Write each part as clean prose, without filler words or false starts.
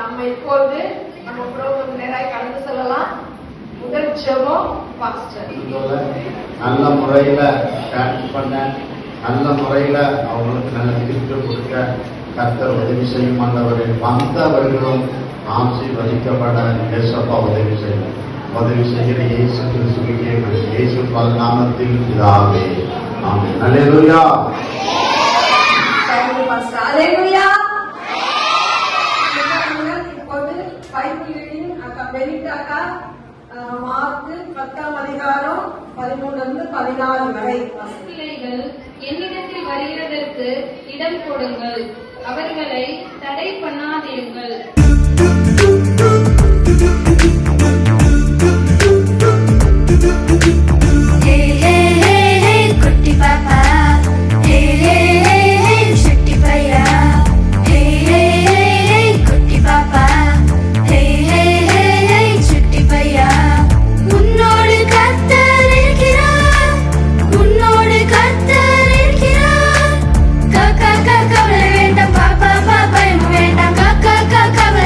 நம்ம இப்பொழுது நம்ம ப்ரோக்ராம் நேராக கடந்து செல்லலாம். முதல் ஜெபம் பாஸ்டர். நல்ல முறையில டான்ஸ் பண்ண, நல்ல முறையில அவங்களுக்கு நல்ல கிஃப்ட் கொடுக்க கர்த்தர் உதவி செய்யும். ஆண்டவரே, வந்தவர்களும் ஆசீர்வதிக்கப்பட ஏசப்பா உதவி செய்யும். உதவி செய்கிற இயேசு கிறிஸ்துவுக்கே இயேசு நாமத்தில் பிதாவே ஆமென். அல்லேலூயா. அல்லேலூயா. இப்போது பைபிளின் பெரிட்டாக்கா மார்க்கு 10ஆம் அதிகாரம் 13-14 வரை. பிள்ளைகள் என்னிடத்தில் வருகிறதற்கு இடம் கொடுங்கள், அவர்களை தடை பண்ணாதீர்கள். கவலை வேண்டாம் பாப்பா, பயமும் வேண்டாம், கவலை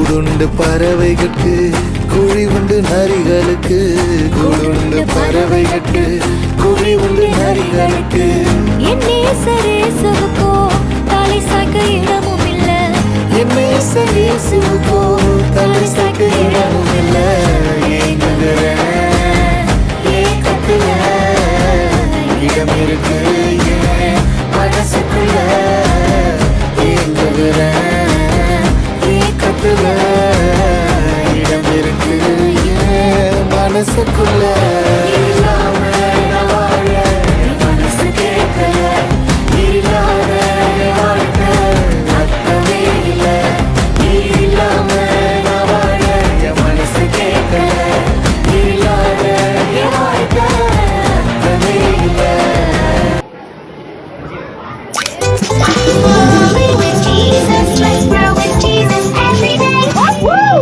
கூடுண்டு பறவைகட்கு குழி உண்டு நரிகளுக்கு, கூடுண்டு பறவைகட்கு குழி உண்டு நரிகளுக்கு. என் நேசரேசுவுக்கோ தலை சாய்க்க இடமும் இல்ல, என் நேசரேசுவுக்கோ தலை சாய்க்க இடமும் இல்ல. ஏங்குகிறேன் ஏக்கத்துல இடம் இருக்கு என் மனசுக்குள்ள, ஏங்குகிறேன் ஏக்கத்துல இடம் இருக்கு என் மனசுக்குள்ள. இல்லாம நான் வாழ என் மனசு கேட்கல, இல்லாத என் வாழ்க்கை அர்த்தமே இல்ல. நீ இல்லாம நான் வாழ என் மனசு கேட்கல, இல்லாத என் வாழ்க்கை அர்த்தமே இல்ல. Growing with Jesus, let's grow with Jesus every day. Woo!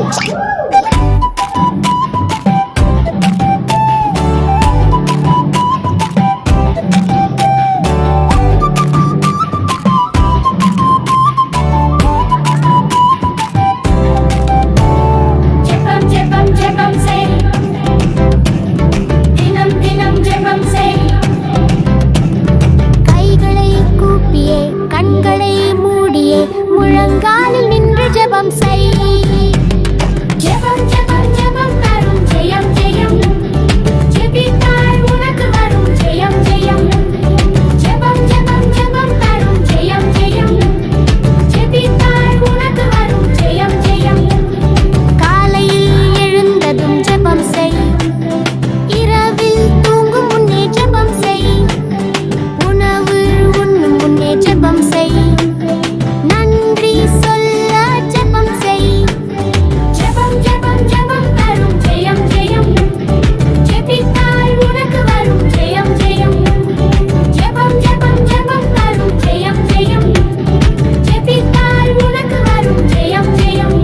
Jepam jepam jepam say, dinam dinam jepam say. கைகளை கூப்பியே கண்களை மூடியே முழங்காலில் நின்று ஜெபம் செய். ஜெபம் ஜெபம் ஜெபம் தரும் ஜெயம் ஜெயம், ஜெபித்தால் உனக்கு வரும் ஜெயம் ஜெயம். ஜெபம் ஜெபம் ஜெபம் தரும் ஜெயம் ஜெயம், ஜெபித்தால் உனக்கு வரும் ஜெயம் ஜெயம். காலையில் எழுந்ததும் ஜெபம் செய், இரவில் தூங்கும் முன்னே ஜெபம் செய், உணவு உண்ணும் முன்னே ஜெபம் செய், நன்றி சொல்ல ஜெபம் செய். ஜெபம் ஜெபம் ஜெபம் தரும் ஜெயம் ஜெயம், ஜெபித்தால் உனக்கு வரும் ஜெயம் ஜெயம். ஜெபம் ஜெபம் ஜெபம் தரும் ஜெயம் ஜெயம், ஜெபித்தால் உனக்கு வரும் ஜெயம் ஜெயம்.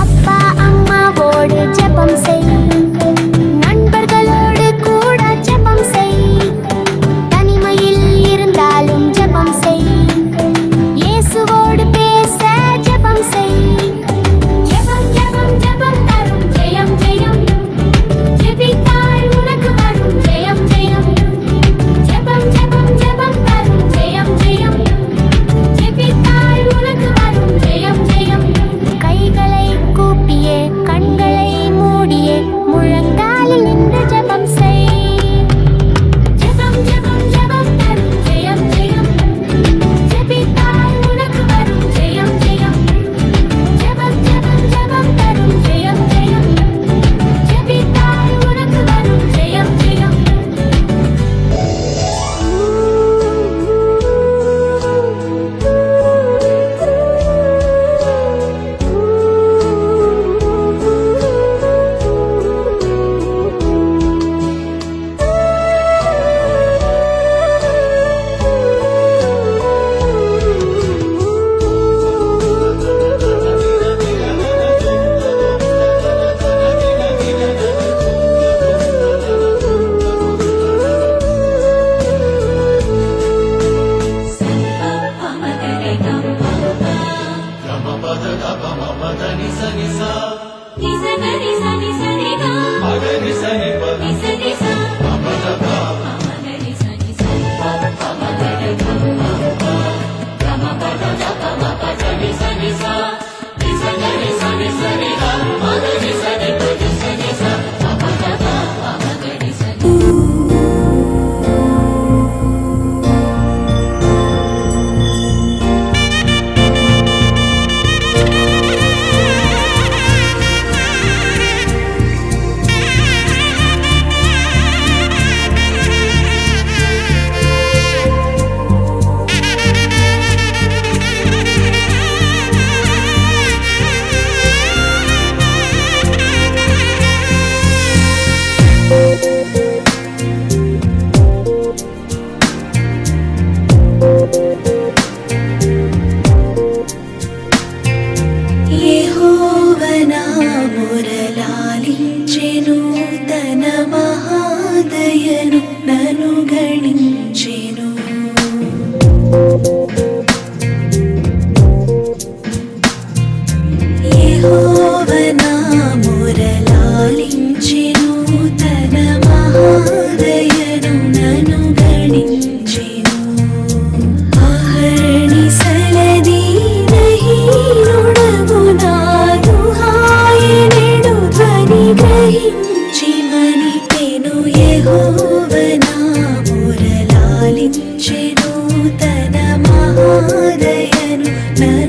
அப்பா அம்மாவோடு ஜெபம் செய், நண்பர்களோடு கூட ஜெபம் செய், தனிமையில் இருந்தாலும் ஜெபம் செய், இயேசுவோடு பேச ஜெபம் செய். ஜெபம் ஜெபம் ஜெபம் தரும் ஜெயம் ஜெயம், ஜெபித்தால் உனக்கு வரும் ஜெயம் ஜெயம். ஜெபம் ஜெபம் ஜெபம் தரும் ஜெயம் ஜெயம், ஜெபித்தால் உனக்கு வரும் ஜெயம் ஜெயம். கைகளை கூப்பியே கண்களை மூடியே முழங்காலில் நின்று ஜெபம் செய். ஜெபம் ஜெபம் ஜெபம் தரும் ஜெயம் ஜெயம், ஜெபித்தால் உனக்கு வரும் ஜெயம் ஜெயம். ஜெபம் ஜெபம் ஜெபம் தரும் ஜெயம் ஜெயம், ஜெபித்தால் உனக்கு வரும் ஜெயம் ஜெயம்.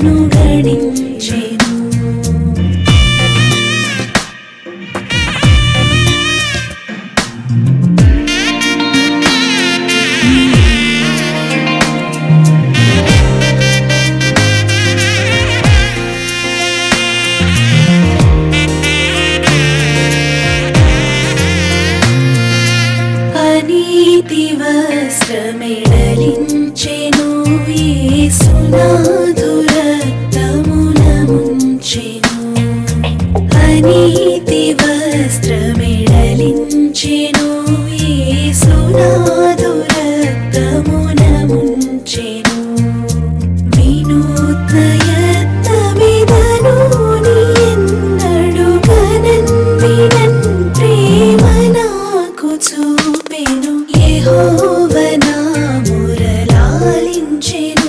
అనుగణించెను. నీతి వస్త్రమెడలించెను, యేసునాథు రక్తమున ముంచెను. అనీతి వస్త్రమెడలించెను, యేసునాథు రక్తమున ముంచెను. వినూత్న యత్నమిదను నీ ఎన్నడు గనన్ వినన్ ప్రేమ నాకు చూపెను. యెహోవా నా మొరలాలించెను.